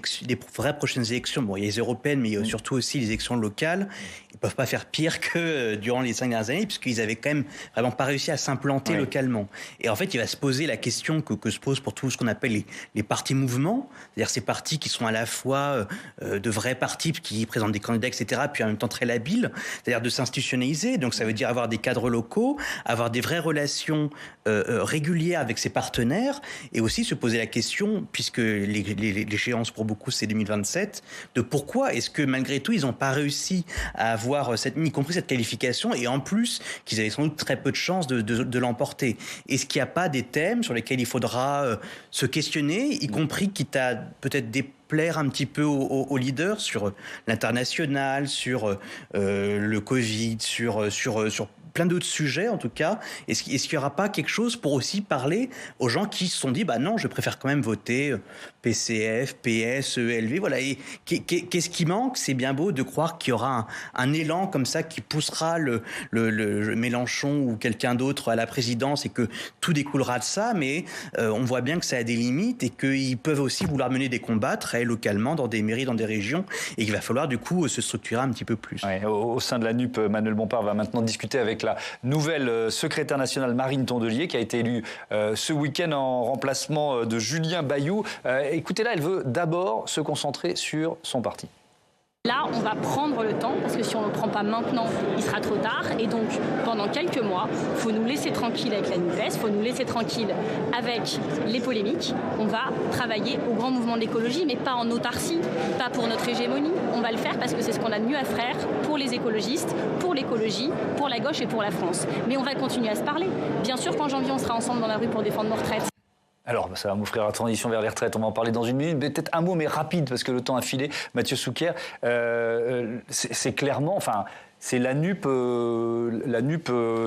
vraies prochaines élections, bon, il y a les européennes, mais il y a surtout aussi les élections locales. Ils ne peuvent pas faire pire que durant les 5 dernières années, puisqu'ils avaient quand même vraiment pas réussi à s'implanter localement. Et en fait, il va se poser la question que se pose pour tout ce qu'on appelle les partis mouvements, c'est-à-dire ces partis qui sont à la fois de vrais partis qui présentent des candidats, etc., puis en même temps très labiles, c'est-à-dire de s'institutionnaliser. Donc ça veut dire avoir des cadres locaux, avoir des vraies relations régulières avec ses partenaires, et aussi se poser la question, puisque l'échéance pour beaucoup c'est 2027, de pourquoi est-ce que malgré tout ils n'ont pas réussi à avoir y compris cette qualification, et en plus qu'ils avaient sans doute très peu de chances de l'emporter. Est-ce qu'il n'y a pas des thèmes sur lesquels il faudra se questionner, y compris quitte à peut-être déplaire un petit peu aux leaders sur l'international, sur le Covid, sur plein d'autres sujets en tout cas. Est-ce qu'il n'y aura pas quelque chose pour aussi parler aux gens qui se sont dit bah non, je préfère quand même voter PCF, PS, ELV, voilà. Et qu'est-ce qui manque? C'est bien beau de croire qu'il y aura un élan comme ça qui poussera le Mélenchon ou quelqu'un d'autre à la présidence et que tout découlera de ça, mais on voit bien que ça a des limites et qu'ils peuvent aussi vouloir mener des combats très localement dans des mairies, dans des régions, et qu'il va falloir du coup se structurer un petit peu plus. Ouais, au sein de la NUP, Manuel Bompard va maintenant discuter avec la nouvelle secrétaire nationale Marine Tondelier, qui a été élue ce week-end en remplacement de Julien Bayou. Écoutez-la, elle veut d'abord se concentrer sur son parti. Là, on va prendre le temps, parce que si on ne le prend pas maintenant, il sera trop tard. Et donc, pendant quelques mois, il faut nous laisser tranquilles avec la NUPES, il faut nous laisser tranquilles avec les polémiques. On va travailler au grand mouvement de l'écologie, mais pas en autarcie, pas pour notre hégémonie. On va le faire parce que c'est ce qu'on a de mieux à faire pour les écologistes, pour l'écologie, pour la gauche et pour la France. Mais on va continuer à se parler. Bien sûr qu'en janvier, on sera ensemble dans la rue pour défendre nos retraites. Alors, ça va m'offrir la transition vers les retraites. On va en parler dans une minute. Mais peut-être un mot, mais rapide, parce que le temps a filé. Mathieu Souker, c'est clairement... C'est la NUP,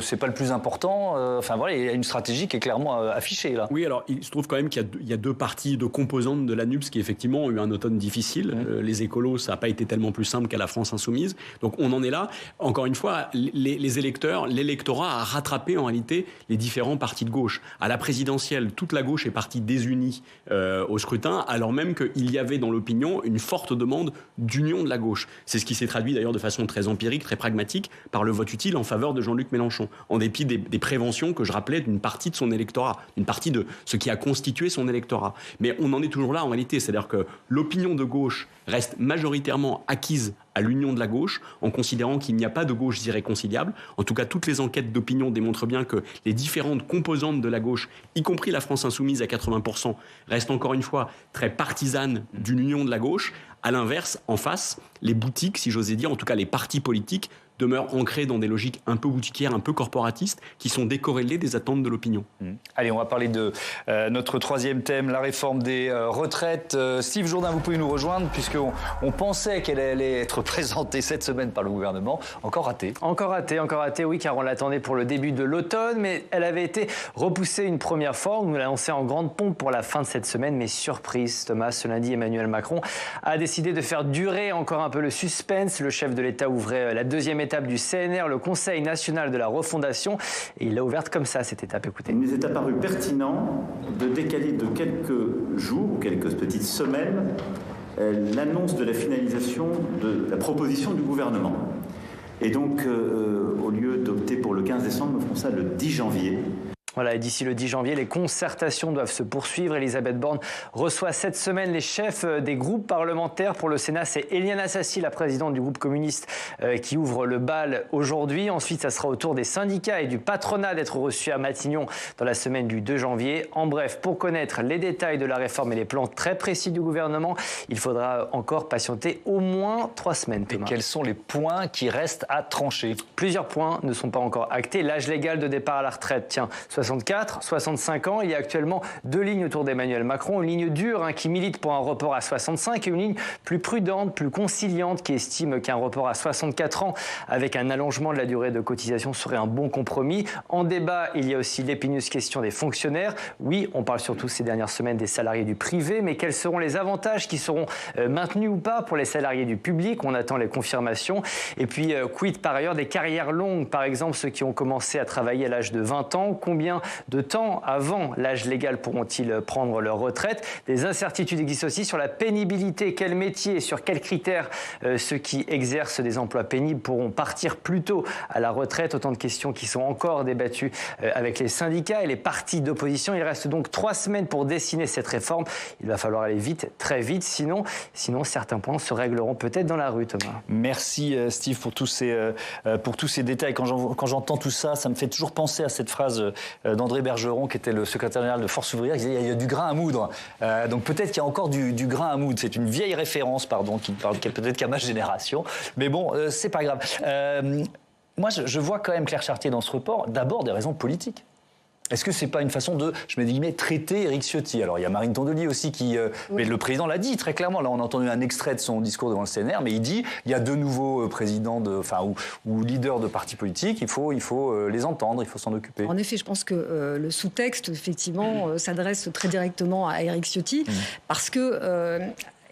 c'est pas le plus important. Voilà, il y a une stratégie qui est clairement affichée là. Oui, alors il se trouve quand même qu'il y a deux parties, deux composantes de la NUP qui effectivement ont eu un automne difficile. Les écolos, ça n'a pas été tellement plus simple qu'à la France insoumise. Donc on en est là. Encore une fois, les électeurs, l'électorat a rattrapé en réalité les différents partis de gauche. À la présidentielle, toute la gauche est partie désunie au scrutin, alors même qu'il y avait dans l'opinion une forte demande d'union de la gauche. C'est ce qui s'est traduit d'ailleurs de façon très empirique, très pragmatique, par le vote utile en faveur de Jean-Luc Mélenchon, en dépit des préventions que je rappelais d'une partie de son électorat, d'une partie de ce qui a constitué son électorat. Mais on en est toujours là en réalité, c'est-à-dire que l'opinion de gauche reste majoritairement acquise à l'union de la gauche, en considérant qu'il n'y a pas de gauche irréconciliable. En tout cas, toutes les enquêtes d'opinion démontrent bien que les différentes composantes de la gauche, y compris la France insoumise à 80%, restent encore une fois très partisanes d'une union de la gauche. À l'inverse, en face, les boutiques, si j'osais dire, en tout cas les partis politiques, demeurent ancrés dans des logiques un peu boutiquières, un peu corporatistes, qui sont décorrélées des attentes de l'opinion. Allez, on va parler de notre troisième thème, la réforme des retraites. Steve Jourdain, vous pouvez nous rejoindre, puisqu'on pensait qu'elle allait être présentée cette semaine par le gouvernement. Encore raté. Encore raté, oui, car on l'attendait pour le début de l'automne, mais elle avait été repoussée une première fois. On nous l'a annoncé en grande pompe pour la fin de cette semaine, mais surprise, Thomas, ce lundi, Emmanuel Macron a décidé de faire durer encore un peu le suspense. Le chef de l'État ouvrait la deuxième étape du CNR, le Conseil national de la refondation, et il l'a ouverte comme ça, cette étape. Écoutez. Il nous est apparu pertinent de décaler de quelques jours ou quelques petites semaines l'annonce de la finalisation de la proposition du gouvernement. Et donc, au lieu d'opter pour le 15 décembre, nous ferons ça le 10 janvier. Voilà, et d'ici le 10 janvier, les concertations doivent se poursuivre. Elisabeth Borne reçoit cette semaine les chefs des groupes parlementaires. Pour le Sénat, c'est Éliane Assassi, la présidente du groupe communiste, qui ouvre le bal aujourd'hui. Ensuite, ça sera au tour des syndicats et du patronat d'être reçus à Matignon dans la semaine du 2 janvier. En bref, pour connaître les détails de la réforme et les plans très précis du gouvernement, il faudra encore patienter au moins 3 semaines. Et quels sont les points qui restent à trancher? Plusieurs points ne sont pas encore actés. L'âge légal de départ à la retraite, 64, 65 ans. Il y a actuellement 2 lignes autour d'Emmanuel Macron. Une ligne dure qui milite pour un report à 65 et une ligne plus prudente, plus conciliante qui estime qu'un report à 64 ans avec un allongement de la durée de cotisation serait un bon compromis. En débat, il y a aussi l'épineuse question des fonctionnaires. Oui, on parle surtout ces dernières semaines des salariés du privé, mais quels seront les avantages qui seront maintenus ou pas pour les salariés du public? On attend les confirmations. Et puis, quid par ailleurs des carrières longues, par exemple ceux qui ont commencé à travailler à l'âge de 20 ans. Combien de temps avant l'âge légal pourront-ils prendre leur retraite? Des incertitudes existent aussi sur la pénibilité. Quel métier et sur quels critères ceux qui exercent des emplois pénibles pourront partir plus tôt à la retraite? Autant de questions qui sont encore débattues avec les syndicats et les partis d'opposition. Il reste donc 3 semaines pour dessiner cette réforme. Il va falloir aller vite, très vite, sinon certains points se régleront peut-être dans la rue, Thomas. Merci Steve pour tous ces détails. Quand j'entends tout ça, ça me fait toujours penser à cette phrase d'André Bergeron, qui était le secrétaire général de Force ouvrière, qui disait il y a du grain à moudre. Donc peut-être qu'il y a encore du grain à moudre. C'est une vieille référence, qui parle peut-être qu'à ma génération. Mais bon, c'est pas grave. Moi, je vois quand même Claire Chartier dans ce report, d'abord des raisons politiques. Est-ce que c'est pas une façon de, je mets des guillemets, traiter Éric Ciotti? Alors il y a Marine Tondelier aussi qui, mais le président l'a dit très clairement. Là, on a entendu un extrait de son discours devant le CNR, mais il dit il y a 2 nouveaux présidents ou leaders de partis politiques. Il faut les entendre, il faut s'en occuper. En effet, je pense que le sous-texte effectivement s'adresse très directement à Éric Ciotti parce que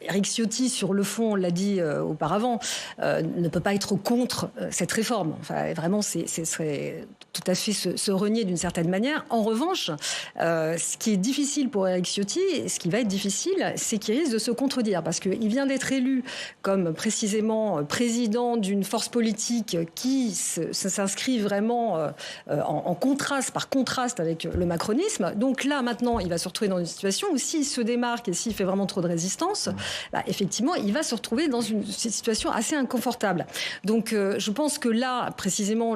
Éric Ciotti, sur le fond, on l'a dit auparavant, ne peut pas être contre cette réforme. Enfin, vraiment, ce serait tout à fait se renier d'une certaine manière. En revanche, ce qui est difficile pour Éric Ciotti, ce qui va être difficile, c'est qu'il risque de se contredire, parce qu'il vient d'être élu comme précisément président d'une force politique qui s'inscrit vraiment en contraste, par contraste avec le macronisme. Donc là, maintenant, il va se retrouver dans une situation où s'il se démarque et s'il fait vraiment trop de résistance, effectivement, il va se retrouver dans une situation assez inconfortable. Donc je pense que là, précisément,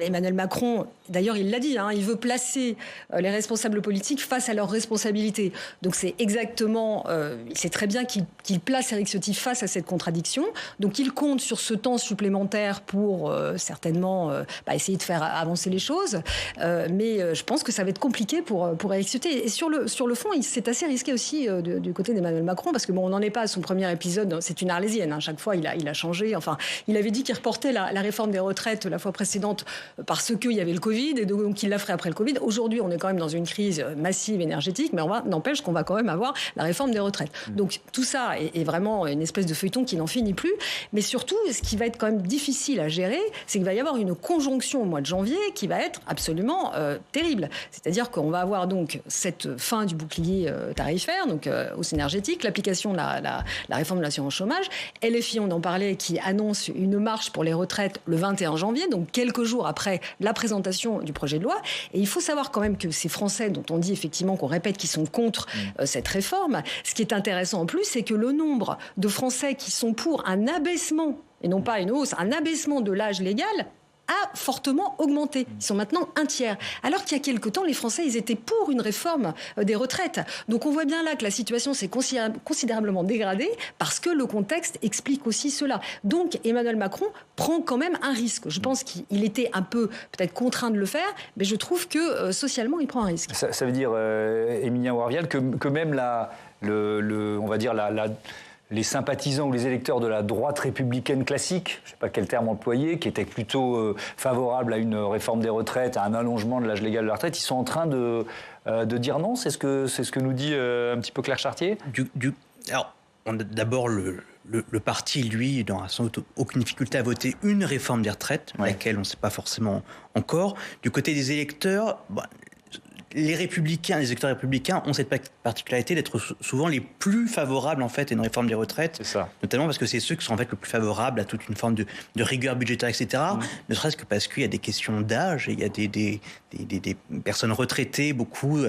Emmanuel Macron, d'ailleurs il l'a dit, il veut placer les responsables politiques face à leurs responsabilités. Donc c'est exactement, il sait très bien qu'il place Éric Ciotti face à cette contradiction. Donc il compte sur ce temps supplémentaire pour certainement essayer de faire avancer les choses. Mais je pense que ça va être compliqué pour Éric Ciotti. Et sur le fond, c'est assez risqué aussi du côté d'Emmanuel Macron, parce que on n'en est pas à son premier épisode. C'est une arlésienne. Chaque fois, il a changé. Enfin, il avait dit qu'il reportait la réforme des retraites la fois précédente parce qu'il y avait le Covid, et donc il la ferait après le Covid. Aujourd'hui, on est quand même dans une crise massive énergétique, mais n'empêche qu'on va quand même avoir la réforme des retraites. Donc tout ça est vraiment une espèce de feuilleton qui n'en finit plus. Mais surtout, ce qui va être quand même difficile à gérer, c'est qu'il va y avoir une conjonction au mois de janvier qui va être absolument terrible. C'est-à-dire qu'on va avoir donc cette fin du bouclier tarifaire, donc hausse énergétique, l'application de la réforme de l'assurance chômage, LFI, on en parlait, qui annonce une marche pour les retraites le 21 janvier, donc quelques jours après la présentation du projet de loi. Et il faut savoir quand même que ces Français, dont on dit effectivement, qu'on répète qu'ils sont contre cette réforme, ce qui est intéressant en plus, c'est que le nombre de Français qui sont pour un abaissement, et non pas une hausse, un abaissement de l'âge légal, a fortement augmenté. Ils sont maintenant un tiers. Alors qu'il y a quelque temps, les Français, ils étaient pour une réforme des retraites. Donc on voit bien là que la situation s'est considérablement dégradée parce que le contexte explique aussi cela. Donc Emmanuel Macron prend quand même un risque. Je pense qu'il était un peu peut-être contraint de le faire, mais je trouve que socialement, il prend un risque. Ça veut dire, Émilien Warvial, que même on va dire les sympathisants ou les électeurs de la droite républicaine classique, je ne sais pas quel terme employer, qui étaient plutôt favorables à une réforme des retraites, à un allongement de l'âge légal de la retraite, ils sont en train de dire non. C'est ce que nous dit un petit peu Claire Chartier. Alors, d'abord, le parti, lui, n'aura sans doute aucune difficulté à voter une réforme des retraites, laquelle on ne sait pas forcément encore. Du côté des électeurs, les électeurs républicains ont cette particularité d'être souvent les plus favorables en fait à une réforme des retraites, c'est ça. Notamment parce que c'est ceux qui sont en fait le plus favorables à toute une forme de rigueur budgétaire, etc. Ne serait-ce que parce qu'il y a des questions d'âge, et il y a des personnes retraitées, beaucoup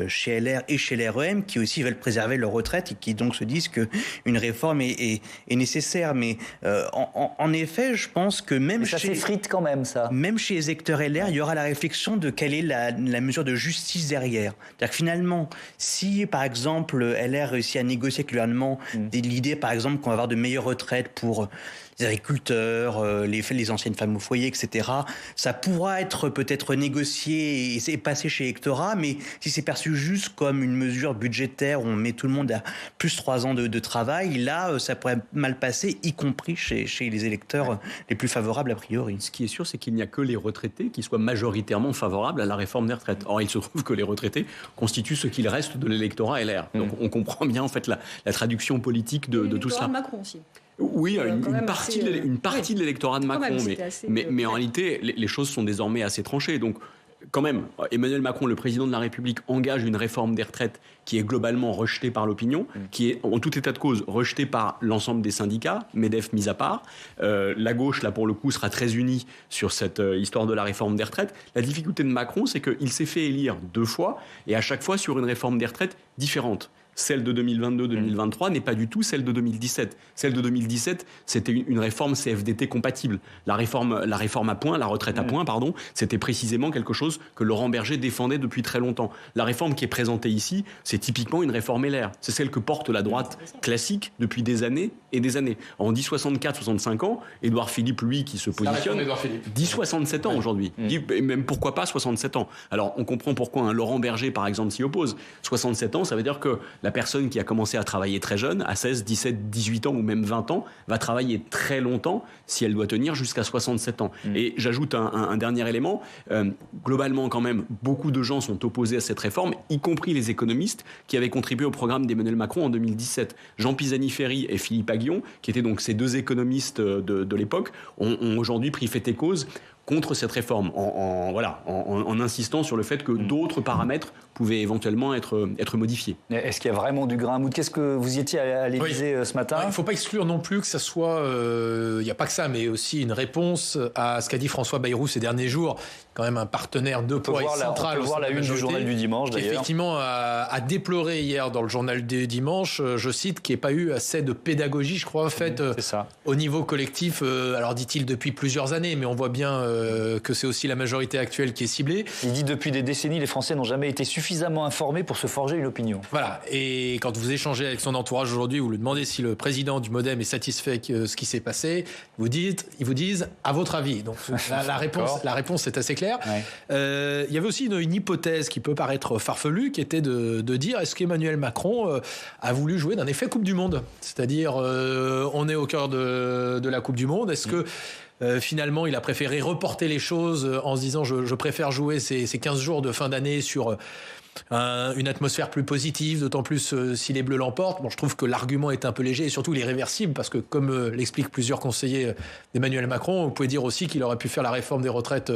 chez LR et chez l'REM, qui aussi veulent préserver leur retraite et qui donc se disent qu'une réforme est nécessaire. Mais en effet, je pense que même ça s'effrite quand même, ça. Même chez les électeurs LR, il y aura la réflexion de quelle est la mesure de justice derrière. C'est-à-dire que finalement, si par exemple LR réussit à négocier avec le gouvernement l'idée par exemple qu'on va avoir de meilleures retraites pour les agriculteurs, les anciennes femmes au foyer, etc., ça pourra être peut-être négocié et passé chez l'électorat, mais si c'est perçu juste comme une mesure budgétaire où on met tout le monde à plus 3 ans de travail, là, ça pourrait mal passer, y compris chez les électeurs les plus favorables a priori. Ce qui est sûr, c'est qu'il n'y a que les retraités qui soient majoritairement favorables à la réforme des retraites. Or, il se trouve que les retraités constituent ce qu'il reste de l'électorat LR. Donc, on comprend bien en fait la traduction politique de tout cela. Macron aussi. Oui, une partie de l'électorat de Macron, mais en réalité, les choses sont désormais assez tranchées. Donc, quand même, Emmanuel Macron, le président de la République, engage une réforme des retraites qui est globalement rejetée par l'opinion, qui est en tout état de cause rejetée par l'ensemble des syndicats, MEDEF mis à part. La gauche, là, pour le coup, sera très unie sur cette histoire de la réforme des retraites. La difficulté de Macron, c'est qu'il s'est fait élire 2 fois, et à chaque fois sur une réforme des retraites différente. Celle de 2022-2023 n'est pas du tout celle de 2017. Celle de 2017, c'était une réforme CFDT compatible. La réforme à points, la retraite à points, pardon, c'était précisément quelque chose que Laurent Berger défendait depuis très longtemps. La réforme qui est présentée ici, c'est typiquement une réforme LR. C'est celle que porte la droite classique depuis des années et des années. On dit 64-65 ans. Édouard Philippe, lui, qui se positionne, dit 67 ans aujourd'hui. Dit même pourquoi pas 67 ans. Alors, on comprend pourquoi Laurent Berger, par exemple, s'y oppose. 67 ans, ça veut dire que la personne qui a commencé à travailler très jeune, à 16, 17, 18 ans ou même 20 ans, va travailler très longtemps si elle doit tenir jusqu'à 67 ans. Et j'ajoute un dernier élément. Globalement, quand même, beaucoup de gens sont opposés à cette réforme, y compris les économistes qui avaient contribué au programme d'Emmanuel Macron en 2017. Jean Pisani-Ferry et Philippe Aghion, qui étaient donc ces 2 économistes de l'époque, ont aujourd'hui pris fait et cause contre cette réforme, en insistant sur le fait que d'autres paramètres pouvaient éventuellement être modifiés. Est-ce qu'il y a vraiment du grain à moudre? Qu'est-ce que vous y étiez à l'Élysée ce matin? Il ne faut pas exclure non plus que ça soit, il n'y a pas que ça, mais aussi une réponse à ce qu'a dit François Bayrou ces derniers jours, quand même un partenaire de poids et central. On peut voir la une du journal du dimanche d'ailleurs. Effectivement, a déploré hier dans le journal du dimanche, je cite, qu'il n'y ait pas eu assez de pédagogie, je crois, faite au niveau collectif. Alors dit-il depuis plusieurs années, mais on voit bien que c'est aussi la majorité actuelle qui est ciblée. Il dit depuis des décennies, les Français n'ont jamais été suffisamment informés pour se forger une opinion. Voilà, et quand vous échangez avec son entourage aujourd'hui, vous lui demandez si le président du MoDem est satisfait de ce qui s'est passé, ils vous disent à votre avis. Donc la réponse est assez claire. Ouais. Il y avait aussi une hypothèse qui peut paraître farfelue, qui était de dire est-ce qu'Emmanuel Macron a voulu jouer d'un effet Coupe du Monde? C'est-à-dire, on est au cœur de la Coupe du Monde, est-ce que finalement, il a préféré reporter les choses en se disant je préfère jouer ces 15 jours de fin d'année sur une atmosphère plus positive, d'autant plus si les Bleus l'emportent. Bon, je trouve que l'argument est un peu léger et surtout il est réversible parce que, comme l'expliquent plusieurs conseillers d'Emmanuel Macron, vous pouvez dire aussi qu'il aurait pu faire la réforme des retraites,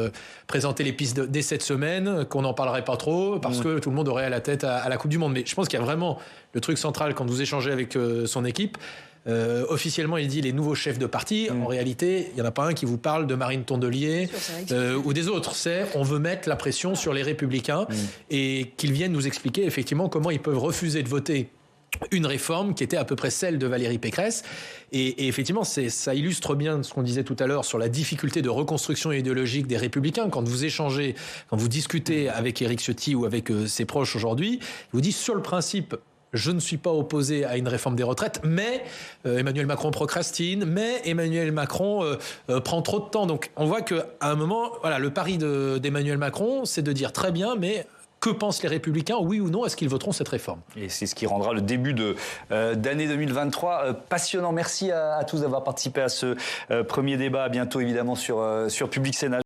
présenter les pistes dès cette semaine, qu'on n'en parlerait pas trop parce que tout le monde aurait à la tête à la Coupe du Monde. Mais je pense qu'il y a vraiment le truc central quand vous échangez avec son équipe. Officiellement, il dit les nouveaux chefs de parti. En réalité, il n'y en a pas un qui vous parle de Marine Tondelier ou des autres. On veut mettre la pression sur les Républicains et qu'ils viennent nous expliquer effectivement comment ils peuvent refuser de voter une réforme qui était à peu près celle de Valérie Pécresse. Et effectivement, ça illustre bien ce qu'on disait tout à l'heure sur la difficulté de reconstruction idéologique des Républicains. Quand vous échangez, quand vous discutez avec Éric Ciotti ou avec ses proches aujourd'hui, il vous dit sur le principe, je ne suis pas opposé à une réforme des retraites, mais Emmanuel Macron procrastine, mais Emmanuel Macron prend trop de temps. Donc on voit qu'à un moment, voilà, le pari d'Emmanuel Macron, c'est de dire très bien, mais que pensent les Républicains, oui ou non, est-ce qu'ils voteront cette réforme? Et c'est ce qui rendra le début d'année 2023 passionnant. Merci à tous d'avoir participé à ce premier débat. À bientôt évidemment sur Public Sénat.